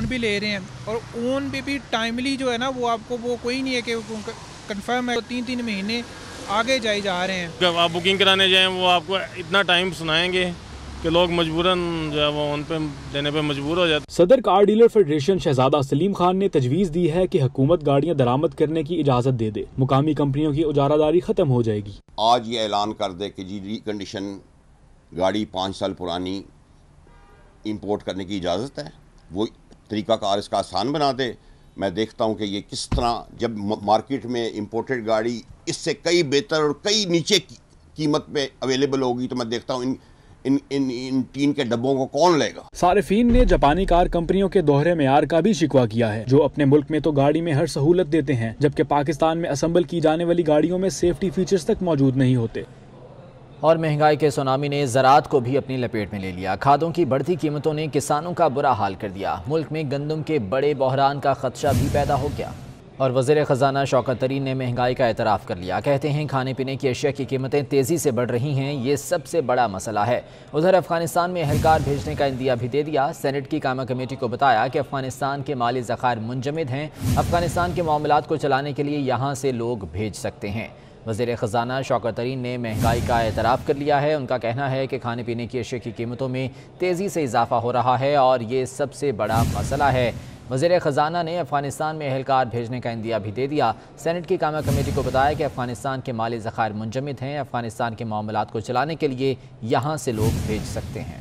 Loan بھی لے رہے ہیں اور اون بھی ٹائملی جو ہے نا وہ آپ کو وہ کوئی نہیں ہے کہ کنفرم ہے 3 مہینے آگے جائے جا رہے ہیں. جب آپ بکنگ کرانے جائیں وہ آپ کو اتنا ٹائم سنائیں گے کہ لوگ مجبوراً جو ہے وہ ان پہ دینے پہ مجبور ہو جاتے. صدر کار ڈیلر فیڈریشن شہزادہ سلیم خان نے تجویز دی ہے کہ حکومت گاڑیاں درآمد کرنے کی اجازت دے دے, مقامی کمپنیوں کی اجارہ داری ختم ہو جائے گی. آج یہ اعلان کر دے کہ جی ریکنڈیشن گاڑی 5 سال پرانی امپورٹ کرنے کی اجازت ہے, وہ طریقہ کار اس کا آسان بنا دے. میں دیکھتا ہوں کہ یہ کس طرح جب مارکیٹ میں امپورٹڈ گاڑی اس سے کئی بہتر اور کئی نیچے قیمت پہ اویلیبل ہوگی تو میں دیکھتا ہوں ان ٹین کے ڈبوں کو کون لے گا. صارفین نے جاپانی کار کمپنیوں کے دوہرے معیار کا بھی شکوہ کیا ہے, جو اپنے ملک میں تو گاڑی میں ہر سہولت دیتے ہیں جبکہ پاکستان میں اسمبل کی جانے والی گاڑیوں میں سیفٹی فیچرز تک موجود نہیں ہوتے. اور مہنگائی کے سونامی نے زراعت کو بھی اپنی لپیٹ میں لے لیا. کھادوں کی بڑھتی قیمتوں نے کسانوں کا برا حال کر دیا. ملک میں گندم کے بڑے بحران کا خدشہ بھی پیدا ہو گیا. اور وزیر خزانہ شوکت طرین نے مہنگائی کا اعتراف کر لیا. کہتے ہیں کھانے پینے کی اشیاء کی قیمتیں تیزی سے بڑھ رہی ہیں, یہ سب سے بڑا مسئلہ ہے. ادھر افغانستان میں اہلکار بھیجنے کا عندیہ بھی دے دیا. سینٹ کی قائمہ کمیٹی کو بتایا کہ افغانستان کے مالی ذخائر منجمد ہیں, افغانستان کے معاملات کو چلانے کے لیے یہاں سے لوگ بھیج سکتے ہیں. وزیر خزانہ شوکت طرین نے مہنگائی کا اعتراف کر لیا ہے. ان کا کہنا ہے کہ کھانے پینے کی اشیاء کی قیمتوں میں تیزی سے اضافہ ہو رہا ہے اور یہ سب سے بڑا مسئلہ ہے. وزیر خزانہ نے افغانستان میں اہلکار بھیجنے کا عندیہ بھی دے دیا. سینٹ کی قائمہ کمیٹی کو بتایا کہ افغانستان کے مالی ذخائر منجمد ہیں, افغانستان کے معاملات کو چلانے کے لیے یہاں سے لوگ بھیج سکتے ہیں.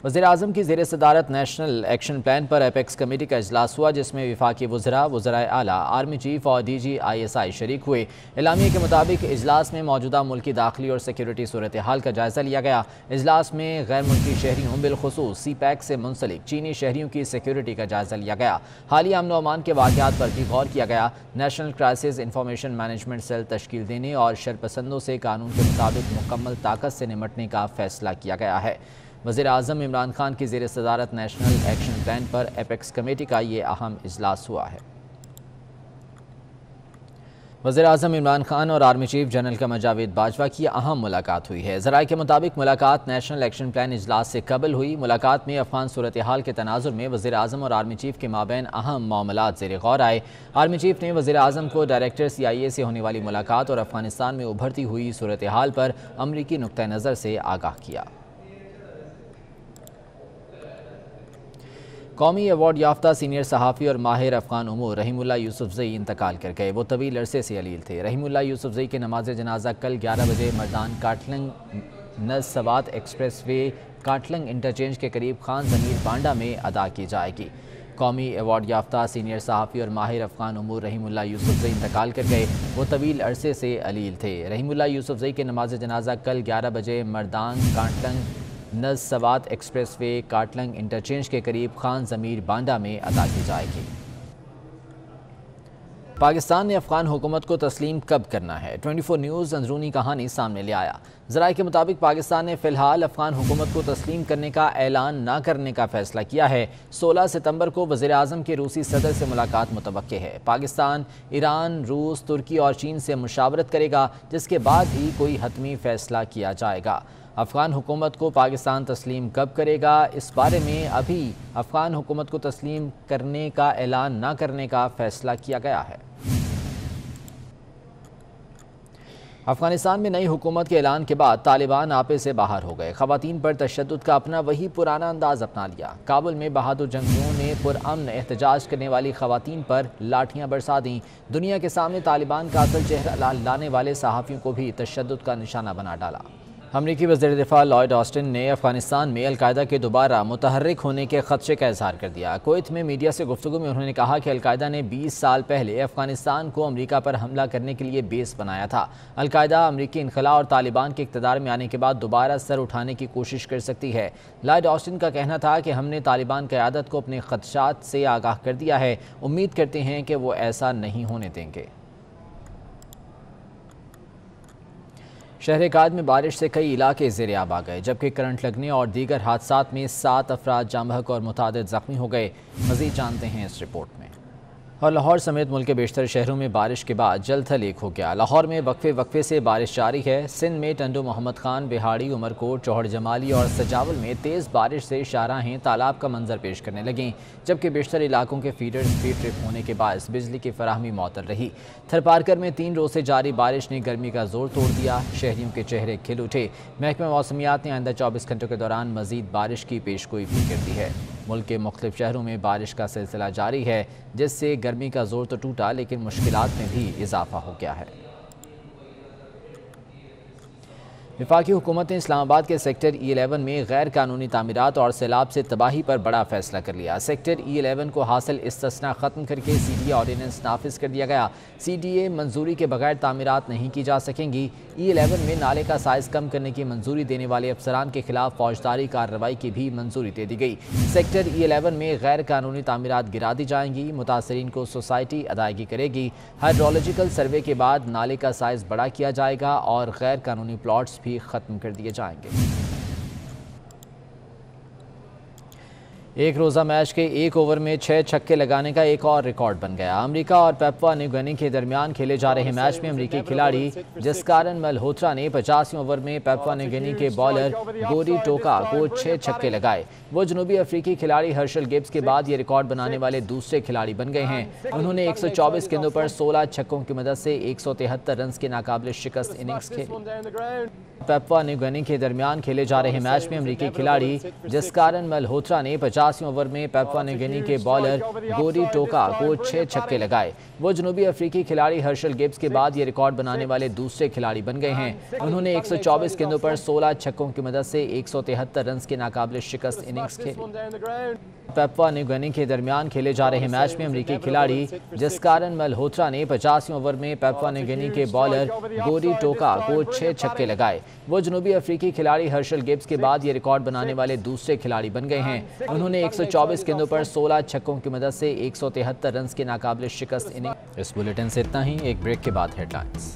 وزیراعظم کی زیر صدارت نیشنل ایکشن پلان پر ایپیکس کمیٹی کا اجلاس ہوا, جس میں وفاقی وزراء, وزرائے اعلیٰ, آرمی چیف اور DGISI شریک ہوئے. اعلامیے کے مطابق اجلاس میں موجودہ ملکی داخلی اور سیکیورٹی صورتحال کا جائزہ لیا گیا. اجلاس میں غیر ملکی شہریوں بالخصوص سی پیک سے منسلک چینی شہریوں کی سیکیورٹی کا جائزہ لیا گیا. حالیہ امن و امان کے واقعات پر بھی غور کیا گیا. National crisis information management cell تشکیل دینے اور شرپسندوں سے قانون کے مطابق مکمل طاقت سے نمٹنے کا فیصلہ کیا گیا ہے. وزیر اعظم عمران خان کی زیر صدارت نیشنل ایکشن پلان پر ایپیکس کمیٹی کا یہ اہم اجلاس ہوا ہے. وزیر اعظم عمران خان اور army chief general Qamar Javed Bajwa کی اہم ملاقات ہوئی ہے. ذرائع کے مطابق ملاقات نیشنل ایکشن پلان اجلاس سے قبل ہوئی. ملاقات میں افغان صورتحال کے تناظر میں وزیر اعظم اور آرمی چیف کے مابین اہم معاملات زیر غور آئے. آرمی چیف نے وزیر اعظم کو ڈائریکٹر CIA سے ہونے والی ملاقات اور افغانستان میں ابھرتی ہوئی صورتحال پر امریکی نقطہ نظر سے آگاہ کیا. قومی ایوارڈ یافتہ سینئر صحافی اور ماہر افغان امور رحیم اللہ یوسفزئی انتقال کر گئے. وہ طویل عرصے سے علیل تھے. رحیم اللہ یوسفزئی کے نماز جنازہ کل 11 بجے مردان کاٹلنگ نزسوات ایکسپریس وے کاٹلنگ انٹرچینج کے قریب خان ضمیر بانڈا میں ادا کی جائے گی. قومی ایوارڈ یافتہ سینئر صحافی اور ماہر افغان امور رحیم اللہ یوسفزئی انتقال کر گئے. وہ طویل عرصے سے علیل تھے. رحیم اللہ یوسفزئی کے نماز جنازہ کل 11 بجے مردان کاٹلنگ نزسوات ایکسپریس وے کاٹلنگ انٹرچینج کے قریب خان ضمیر بانڈا میں ادا کی جائے گی. پاکستان نے افغان حکومت کو تسلیم کب کرنا ہے؟ 24 نیوز اندرونی کہانی سامنے لے آیا. ذرائع کے مطابق پاکستان نے فی الحال افغان حکومت کو تسلیم کرنے کا اعلان نہ کرنے کا فیصلہ کیا ہے. 16 ستمبر کو وزیر اعظم کے روسی صدر سے ملاقات متوقع ہے. پاکستان ایران، روس، ترکی اور چین سے مشاورت کرے گا، جس کے بعد ہی کوئی حتمی فیصلہ کیا جائے گا. افغان حکومت کو پاکستان تسلیم کب کرے گا، اس بارے میں ابھی افغان حکومت کو تسلیم کرنے کا اعلان نہ کرنے کا فیصلہ کیا گیا ہے. افغانستان میں نئی حکومت کے اعلان کے بعد طالبان آپے سے باہر ہو گئے. خواتین پر تشدد کا اپنا وہی پرانا انداز اپنا لیا. کابل میں بہادر جنگجوؤں نے پرامن احتجاج کرنے والی خواتین پر لاٹھیاں برسا دیں. دنیا کے سامنے طالبان کا اصل چہرہ لانے والے صحافیوں کو بھی تشدد کا نشانہ بنا ڈالا. امریکی وزیر دفاع لائیڈ آسٹن نے افغانستان میں القاعدہ کے دوبارہ متحرک ہونے کے خدشے کا اظہار کر دیا. کویت میں میڈیا سے گفتگو میں انہوں نے کہا کہ القاعدہ نے 20 سال پہلے افغانستان کو امریکہ پر حملہ کرنے کے لیے بیس بنایا تھا. القاعدہ امریکی انخلاء اور طالبان کے اقتدار میں آنے کے بعد دوبارہ سر اٹھانے کی کوشش کر سکتی ہے. لائیڈ آسٹن کا کہنا تھا کہ ہم نے طالبان قیادت کو اپنے خدشات سے آگاہ کر دیا ہے. امید کرتے ہیں کہ وہ ایسا نہیں ہونے دیں گے. شہر قائد میں بارش سے کئی علاقے زیر آب آ گئے، جبکہ کرنٹ لگنے اور دیگر حادثات میں 7 افراد جاں بحق اور متعدد زخمی ہو گئے. مزید جانتے ہیں اس رپورٹ میں. اور لاہور سمیت ملک کے بیشتر شہروں میں بارش کے بعد جل تھل ایک ہو گیا۔ لاہور میں وقفے سے بارش جاری ہے۔ سندھ میں ٹنڈو محمد خان، بہاڑی، عمرکوٹ، چوہڑ جمالی اور سجاول میں تیز بارش سے شاہراہیں تالاب کا منظر پیش کرنے لگیں، جبکہ بیشتر علاقوں کے فیڈرز فری ٹرپ ہونے کے باعث بجلی کی فراہمی معطل رہی۔ تھرپارکر میں 3 روز سے جاری بارش نے گرمی کا زور توڑ دیا، شہریوں کے چہرے کھل اٹھے۔ محکمہ موسمیات نے آئندہ 24 گھنٹوں کے دوران مزید بارش کی پیشگوئی بھی کر دی ہے۔ ملک کے مختلف شہروں میں بارش کا سلسلہ جاری ہے، جس سے گرمی کا زور تو ٹوٹا لیکن مشکلات میں بھی اضافہ ہو گیا ہے۔ وفاقی حکومت نے اسلام آباد کے سیکٹر E11 میں غیر قانونی تعمیرات اور سیلاب سے تباہی پر بڑا فیصلہ کر لیا۔ سیکٹر E11 کو حاصل استثناء ختم کر کے CDA آرڈیننس نافذ کر دیا گیا۔ CDA منظوری کے بغیر تعمیرات نہیں کی جا سکیں گی۔ E11 میں نالے کا سائز کم کرنے کی منظوری دینے والے افسران کے خلاف فوجداری کارروائی کی بھی منظوری دے دی گئی۔ سیکٹر E11 میں غیر قانونی تعمیرات گرا دی جائیں گی، متاثرین کو سوسائٹی ادائیگی کرے گی۔ ہائیڈرولوجیکل سروے کے بعد نالے کا سائز بڑا کیا جائے گا اور غیر قانونی پلاٹس بھی ختم کر دیے جائیں گے۔ ایک روزہ میچ کے 1 اوور میں 6 چھکے لگانے کا ایک اور ریکارڈ بن گیا۔ امریکہ اور پیپوا نیو گنی کے درمیان کھیلے جا رہے میچ میں امریکی کھلاڑی جسکارن ملہوترا نے 85ویں اوور میں پیپوا نیو گنی کے بالر گوری ٹوکا کو 6 چھکے لگائے۔ وہ جنوبی افریقی کھلاڑی ہرشل گبز کے بعد یہ ریکارڈ بنانے والے دوسرے کھلاڑی بن گئے ہیں۔ انہوں نے 124 گیندوں پر 16 چھکوں کی مدد سے 173 رنز کے ناقابل شکست اننگز کھیلی۔ پیپوا نیو گنی کے درمیان کھیلے جا رہے میچ میں امریکی کھلاڑی جسکارن ملہوترا نے 85ویں اوور میں پیپوا نیو گنی کے بالر گوری ٹوکا کو 6 چھکے لگائے۔ وہ جنوبی افریقی کھلاڑی ہرشل گبز کے بعد یہ ریکارڈ بنانے والے دوسرے کھلاڑی بن گئے ہیں۔ انہوں نے 124 گیندوں پر 16 چھکوں کی مدد سے 173 رنز کے ناقابل شکست اننگز کھیلی۔ پیپوا نیو گنی کے درمیان کھیلے جا رہے میچ میں امریکی کھلاڑی جسکارن ملہوترا نے 85ویں اوور میں پیپوا نیو گنی کے بالر گوری ٹوکا کو 6 چھکے لگائے۔ وہ جنوبی افریقی کھلاڑی ہرشل گبز کے بعد یہ ریکارڈ بنانے والے دوسرے کھلاڑی بن گئے ہیں۔ انہوں نے 124 گیندوں پر 16 چھکوں کی مدد سے 173 رنز کے ناقابل شکست اننگز۔ اس بلیٹن سے اتنا ہی، ایک بریک کے بعد ہیڈ لائنز۔